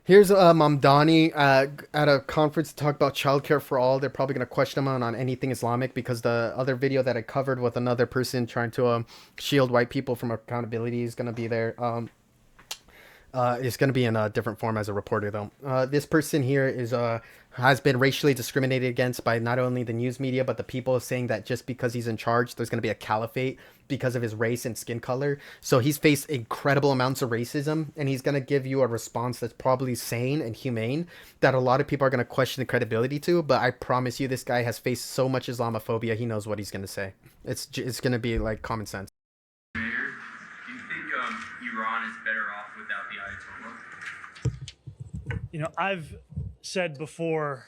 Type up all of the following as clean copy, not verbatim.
Here's Mamdani at a conference to talk about childcare for all. They're probably going to question him on anything Islamic because the other video that I covered with another person trying to shield white people from accountability is going to be there. It's going to be in a different form as a reporter, though. This person here is has been racially discriminated against by not only the news media but the people saying that just because he's in charge, there's going to be a caliphate because of his race and skin color. So he's faced incredible amounts of racism, and he's going to give you a response that's probably sane and humane that a lot of people are going to question the credibility to. But I promise you, this guy has faced so much Islamophobia. He knows what he's going to say. It's going to be like common sense. Mayor, do you think Iran is better off without the Ayatollah? I've said before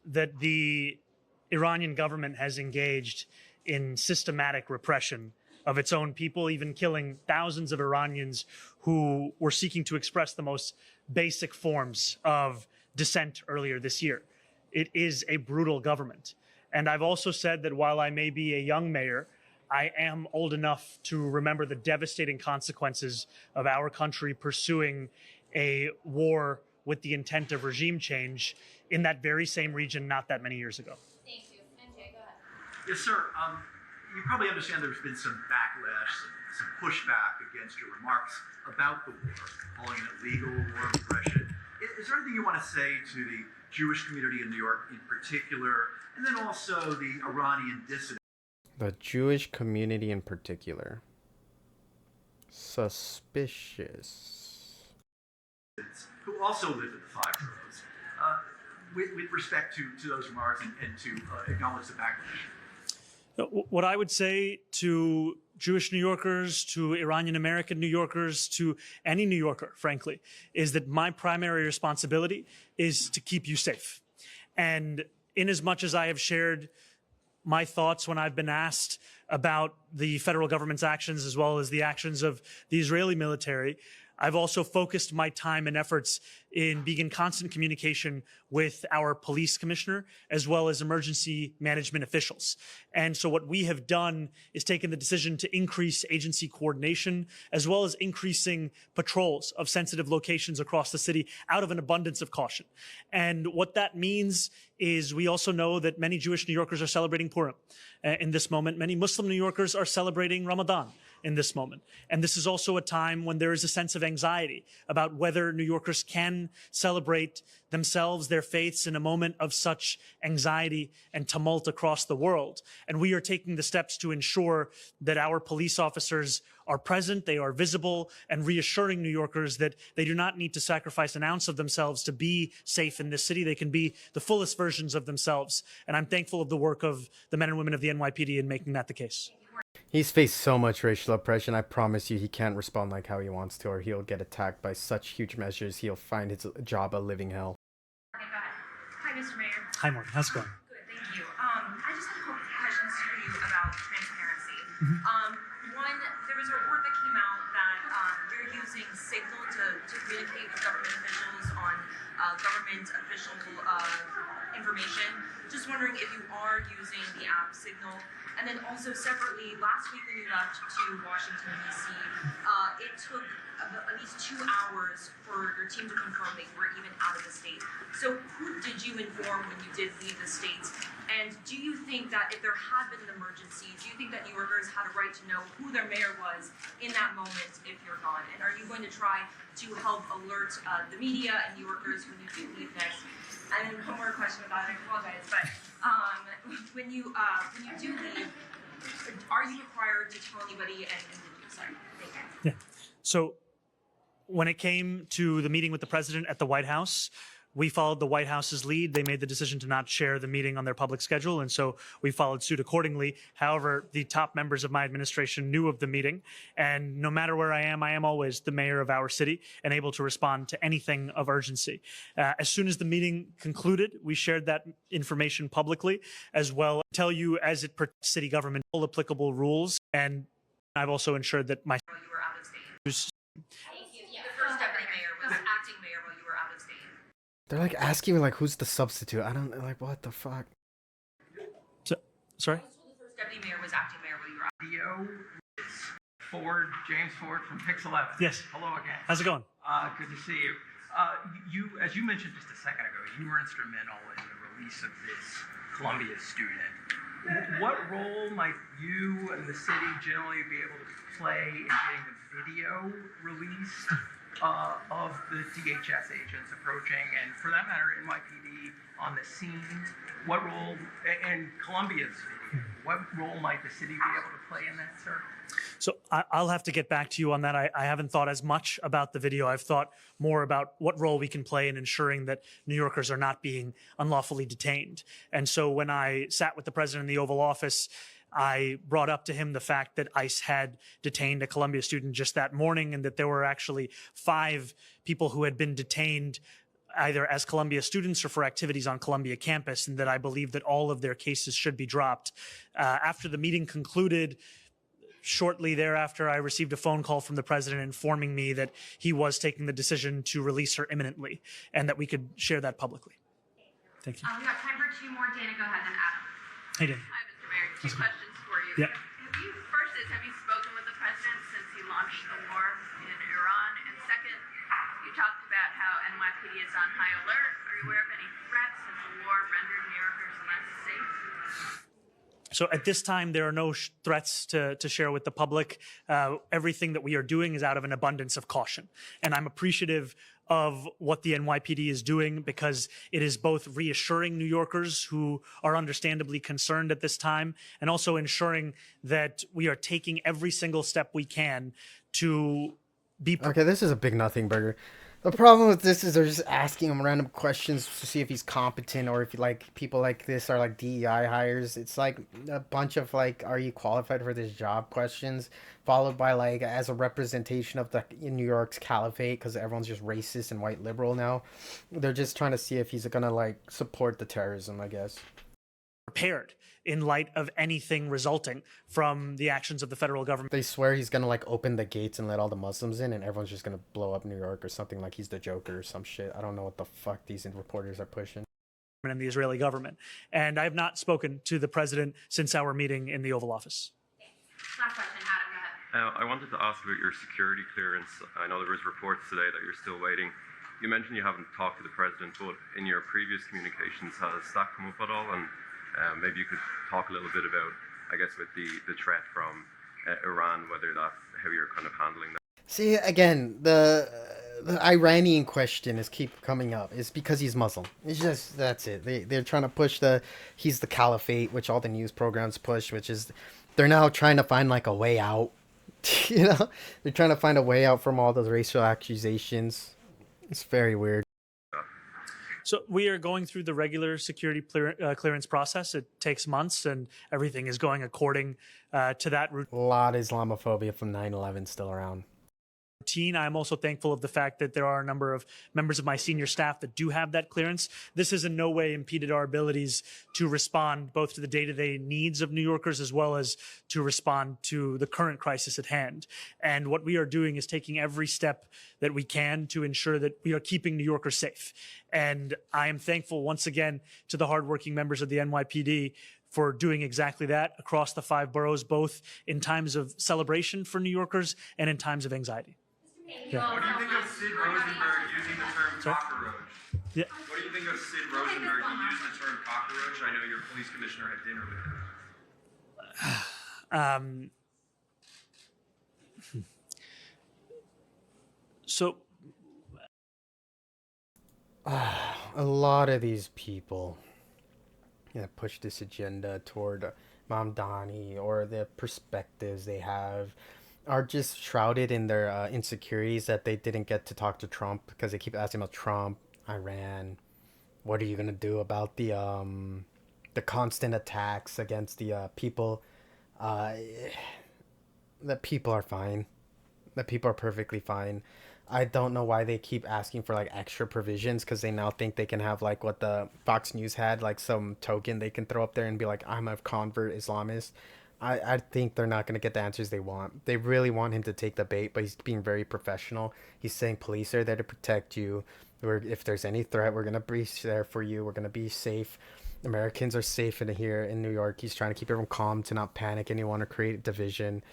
that the Iranian government has engaged in systematic repression of its own people, even killing thousands of Iranians who were seeking to express the most basic forms of dissent earlier this year. It is a brutal government. And I've also said that while I may be a young mayor, I am old enough to remember the devastating consequences of our country pursuing a war with the intent of regime change in that very same region not that many years ago. Thank you. NJ, go ahead. Yes, sir. You probably understand there's been some backlash, some pushback against your remarks about the war, calling it legal war of aggression. Is there anything you want to say to the Jewish community in New York in particular, and then also the Iranian dissidents? The Jewish community in particular. Suspicious. Who also live in the Five Boroughs, with respect to those remarks and to acknowledge the backlash? What I would say to Jewish New Yorkers, to Iranian American New Yorkers, to any New Yorker, frankly, is that my primary responsibility is to keep you safe. And in as much as I have shared my thoughts when I've been asked about the federal government's actions as well as the actions of the Israeli military, I've also focused my time and efforts in being in constant communication with our police commissioner as well as emergency management officials. And so what we have done is taken the decision to increase agency coordination as well as increasing patrols of sensitive locations across the city out of an abundance of caution. And what that means is we also know that many Jewish New Yorkers are celebrating Purim in this moment. Many Muslim New Yorkers are celebrating Ramadan in this moment. And this is also a time when there is a sense of anxiety about whether New Yorkers can celebrate themselves, their faiths, in a moment of such anxiety and tumult across the world. And we are taking the steps to ensure that our police officers are present, they are visible, and reassuring New Yorkers that they do not need to sacrifice an ounce of themselves to be safe in this city. They can be the fullest versions of themselves. And I'm thankful of the work of the men and women of the NYPD in making that the case. He's faced so much racial oppression. I promise you, he can't respond like how he wants to, or he'll get attacked by such huge measures. He'll find his job a living hell. Okay, go ahead. Hi, Mr. Mayor. Hi, Morgan. How's it going? Good, thank you. I just have a couple questions for you about transparency. One, there was a report that came out that you're using Signal to communicate with government officials on government official information. Just wondering if you are using the app Signal. And then also separately, last week when you left to Washington, D.C., it took at least 2 hours for your team to confirm that you were even out of the state. So who did you inform when you did leave the state? And do you think that if there had been an emergency, do you think that New Yorkers had a right to know who their mayor was in that moment if you're gone? And are you going to try to help alert the media and New Yorkers when you do leave next? And then one more question about it, I apologize, but when you do leave, are you required to tell anybody and did you? Sorry, thank you. Yeah. So when it came to the meeting with the president at the White House, we followed the White House's lead. They made the decision to not share the meeting on their public schedule, and so we followed suit accordingly. However, the top members of my administration knew of the meeting, and no matter where I am always the mayor of our city and able to respond to anything of urgency. As soon as the meeting concluded, we shared that information publicly, as well tell you as it protects city government all applicable rules, and I've also ensured that my While you were out of state. Thank you. The first deputy mayor was acting mayor while you were out of state. They're like asking me like, who's the substitute? I don't like what the fuck. Sorry? The first deputy mayor was acting mayor while you were out. Theo Ford, James Ford from Pix 11. Yes. Hello again. How's it going? Good to see you. As you mentioned just a second ago, you were instrumental in the release of this Columbia student. What role might you and the city generally be able to play in getting the video released of the DHS agents approaching, and for that matter, NYPD on the scene? What role, and Columbia's video, what role might the city be able to play in that, sir? So I'll have to get back to you on that. I haven't thought as much about the video. I've thought more about what role we can play in ensuring that New Yorkers are not being unlawfully detained. And so when I sat with the president in the Oval Office, I brought up to him the fact that ICE had detained a Columbia student just that morning, and that there were actually 5 people who had been detained either as Columbia students or for activities on Columbia campus, and that I believe that all of their cases should be dropped. After the meeting concluded, shortly thereafter, I received a phone call from the president informing me that he was taking the decision to release her imminently, and that we could share that publicly. Thank you. We got time for 2 more. Dana, go ahead, then Adam. Hey, Dan. Hi, Mr. Mayor. 2 questions for you. Yeah. Have you spoken with the president since he launched the war in Iran? And second, you talked about how NYPD is on high alert. Are you aware of any threats? Has the war rendered New Yorkers less safe? So at this time, there are no threats to share with the public. Everything that we are doing is out of an abundance of caution. And I'm appreciative of what the NYPD is doing, because it is both reassuring New Yorkers who are understandably concerned at this time, and also ensuring that we are taking every single step we can to be Okay, this is a big nothing burger. The problem with this is they're just asking him random questions to see if he's competent, or if like people like this are like DEI hires. It's like a bunch of like, are you qualified for this job questions, followed by like, as a representation of the in New York's caliphate, because everyone's just racist and white liberal now. They're just trying to see if he's gonna like support the terrorism, I guess. prepared in light of anything resulting from the actions of the federal government. They swear he's gonna like open the gates and let all the Muslims in, and everyone's just gonna blow up New York or something, like he's the Joker or some shit. I don't know what the fuck these reporters are pushing. And the Israeli government. And I have not spoken to the president since our meeting in the Oval Office. Last question, Adam, go ahead. I wanted to ask about your security clearance. I know there was reports today that you're still waiting. You mentioned you haven't talked to the president, but in your previous communications, has that come up at all? And maybe you could talk a little bit about, I guess, with the threat from Iran, whether that's how you're kind of handling that. See, again, the Iranian question is keep coming up. It's because he's Muslim. It's just, that's it. They're trying to push he's the caliphate, which all the news programs push, which is, they're now trying to find like a way out. You know, they're trying to find a way out from all those racial accusations. It's very weird. So we are going through the regular security clearance process. It takes months, and everything is going according to that routine. A lot of Islamophobia from 9/11 still around. I'm also thankful of the fact that there are a number of members of my senior staff that do have that clearance. This has in no way impeded our abilities to respond both to the day-to-day needs of New Yorkers, as well as to respond to the current crisis at hand. And what we are doing is taking every step that we can to ensure that we are keeping New Yorkers safe. And I am thankful once again to the hardworking members of the NYPD for doing exactly that across the 5 boroughs, both in times of celebration for New Yorkers and in times of anxiety. Yeah. What do you think of Sid Rosenberg using the term cockroach? Yeah. What do you think of Sid Rosenberg? He used the term cockroach. I know your police commissioner had dinner with him. So a lot of these people that push this agenda toward Mamdani, or the perspectives they have, are just shrouded in their insecurities that they didn't get to talk to Trump, because they keep asking about Trump, Iran. What are you gonna do about the constant attacks against the people? The people are fine. The people are perfectly fine. I don't know why they keep asking for like extra provisions, because they now think they can have like what the Fox News had, like some token they can throw up there and be like, I'm a convert Islamist. I think they're not going to get the answers they want. They really want him to take the bait, but he's being very professional. He's saying police are there to protect you. If there's any threat, we're going to be there for you. We're going to be safe. Americans are safe in here in New York. He's trying to keep everyone calm, to not panic anyone or create division.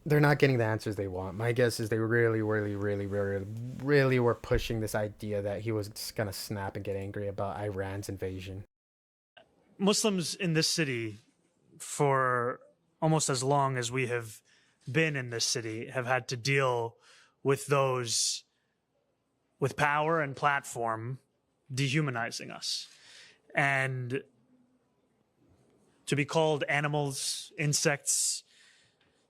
They're not getting the answers they want. My guess is they really, really, really, really, really were pushing this idea that he was just gonna snap and get angry about Iran's invasion. Muslims in this city, for almost as long as we have been in this city, have had to deal with those with power and platform dehumanizing us. And to be called animals, insects,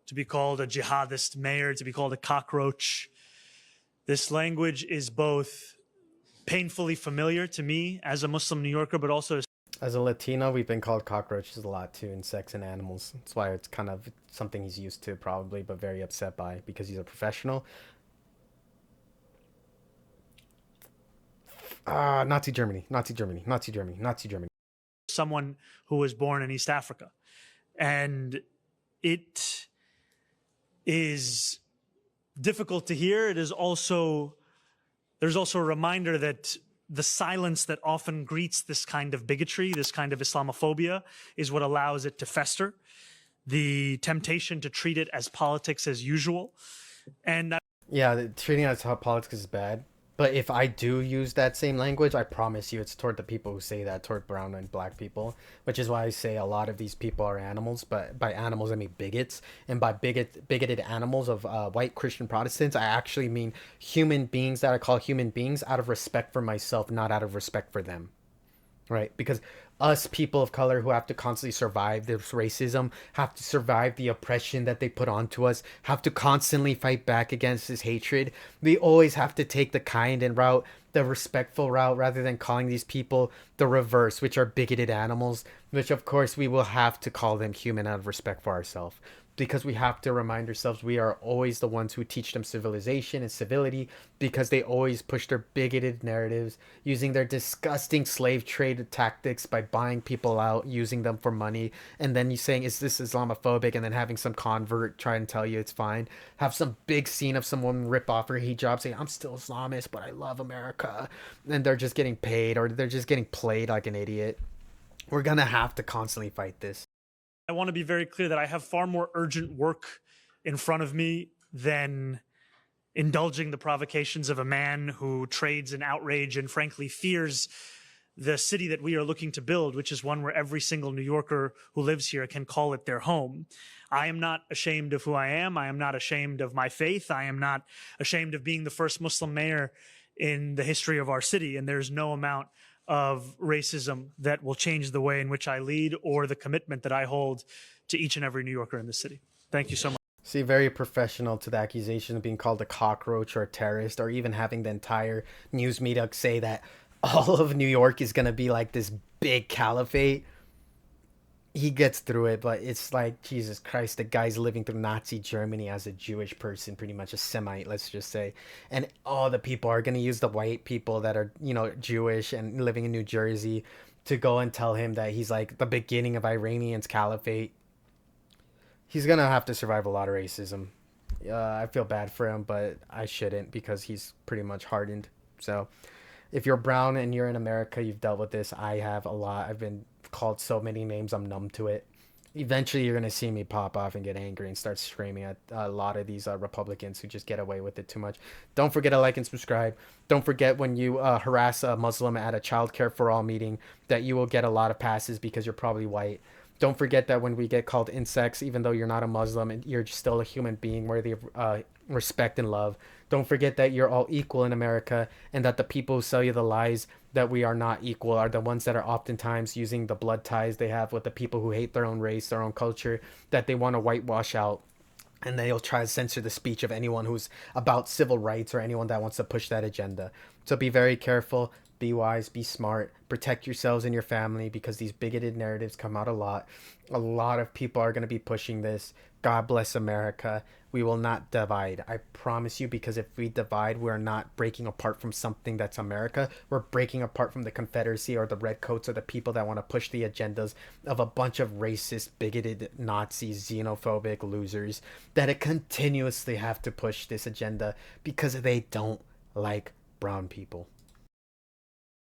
to be called a jihadist mayor, to be called a cockroach, this language is both painfully familiar to me as a Muslim New Yorker, but also As a Latino, we've been called cockroaches a lot too, insects and animals. That's why it's kind of something he's used to probably, but very upset by because he's a professional. Nazi Germany, Nazi Germany, Nazi Germany, Nazi Germany. someone who was born in East Africa. And it is difficult to hear. It is also, there's also a reminder that the silence that often greets this kind of bigotry, this kind of Islamophobia, is what allows it to fester. The temptation to treat it as politics as usual. And Yeah, treating it as how politics is bad. But if I do use that same language, I promise you it's toward the people who say that, toward brown and black people, which is why I say a lot of these people are animals. But by animals, I mean bigots. And by bigoted animals of white Christian Protestants, I actually mean human beings that I call human beings out of respect for myself, not out of respect for them. Right? Because us people of color who have to constantly survive this racism, have to survive the oppression that they put onto us, have to constantly fight back against this hatred. We always have to take the kind and route, the respectful route, rather than calling these people the reverse, which are bigoted animals, which of course we will have to call them human out of respect for ourselves. Because we have to remind ourselves we are always the ones who teach them civilization and civility, because they always push their bigoted narratives using their disgusting slave trade tactics by buying people out, using them for money, and then you saying, is this Islamophobic? And then having some convert try and tell you it's fine. Have some big scene of some woman rip off her hijab saying, I'm still Islamist, but I love America. And they're just getting paid, or they're just getting played like an idiot. We're gonna have to constantly fight this. I want to be very clear that I have far more urgent work in front of me than indulging the provocations of a man who trades in outrage and frankly fears the city that we are looking to build, which is one where every single New Yorker who lives here can call it their home. I am not ashamed of who I am. I am not ashamed of my faith. I am not ashamed of being the first Muslim mayor in the history of our city. And there's no amount of racism that will change the way in which I lead or the commitment that I hold to each and every New Yorker in the city. Thank you so much. See, very professional to the accusation of being called a cockroach or a terrorist, or even having the entire news media say that all of New York is going to be like this big caliphate. He gets through it, but it's like, Jesus Christ, the guy's living through Nazi Germany as a Jewish person, pretty much a Semite, let's just say. And all the people are going to use the white people that are, Jewish and living in New Jersey to go and tell him that he's like the beginning of Iranian's caliphate. He's going to have to survive a lot of racism. I feel bad for him, but I shouldn't, because he's pretty much hardened. So if you're brown and you're in America, you've dealt with this. I have a lot. I've been called so many names, I'm numb to it. Eventually, you're going to see me pop off and get angry and start screaming at a lot of these Republicans who just get away with it too much. Don't forget to like and subscribe. Don't forget, when you harass a Muslim at a Child Care for All meeting, that you will get a lot of passes because you're probably white. Don't forget that when we get called insects, even though you're not a Muslim, you're still a human being worthy of respect and love. Don't forget that you're all equal in America, and that the people who sell you the lies that we are not equal are the ones that are oftentimes using the blood ties they have with the people who hate their own race, their own culture, that they want to whitewash out. And they'll try to censor the speech of anyone who's about civil rights or anyone that wants to push that agenda. So be very careful. Be wise, be smart, protect yourselves and your family, because these bigoted narratives come out a lot. A lot of people are going to be pushing this. God bless America. We will not divide. I promise you, because if we divide, we're not breaking apart from something that's America. We're breaking apart from the Confederacy or the Redcoats or the people that want to push the agendas of a bunch of racist, bigoted, Nazis, xenophobic losers that continuously have to push this agenda because they don't like brown people.